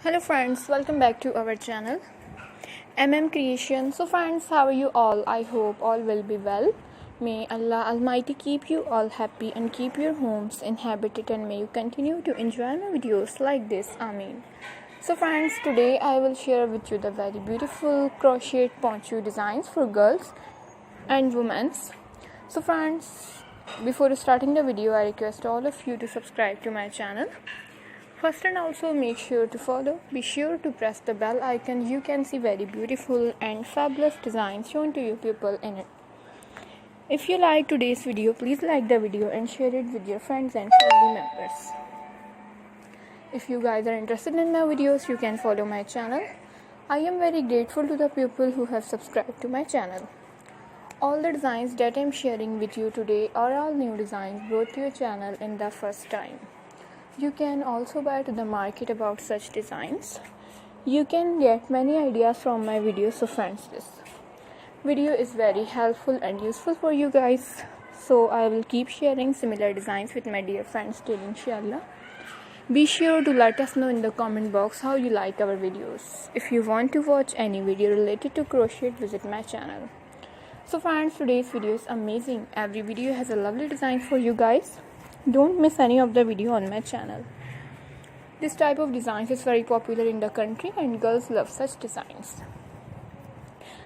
Hello friends, welcome back to our channel Creation. So friends, how are you all? I hope all will be well. May Allah Almighty keep you all happy and keep your homes inhabited, and may you continue to enjoy my videos like this. Ameen. So friends, today I will share with you the very beautiful crochet poncho designs for girls and women. So friends, before starting the video, I request all of you to subscribe to my channel. First, and also make sure to follow. Be sure to press the bell icon. You can see very beautiful and fabulous designs shown to you people in it. If you like today's video, please like the video and share it with your friends and family members. If you guys are interested in my videos, you can follow my channel. I am very grateful to the people who have subscribed to my channel. All the designs that I am sharing with you today are all new designs brought to your channel in the first time. You can also buy to the market about such designs. You can get many ideas from my videos. So friends, this video is very helpful and useful for you guys. So I will keep sharing similar designs with my dear friends till inshallah. Be sure to let us know in the comment box how you like our videos. If you want to watch any video related to crochet, visit my channel. So friends, today's video is amazing. Every video has a lovely design for you guys. Don't miss any of the video on my channel. This type of designs is very popular in the country and girls love such designs.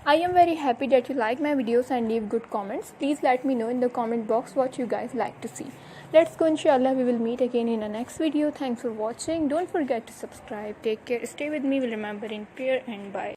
I am very happy that you like my videos and leave good comments. Please let me know in the comment box what you guys like to see. Let's go, inshallah. We will meet again in the next video. Thanks for watching. Don't forget to subscribe. Take care. Stay with me. We'll remember in prayer, and bye.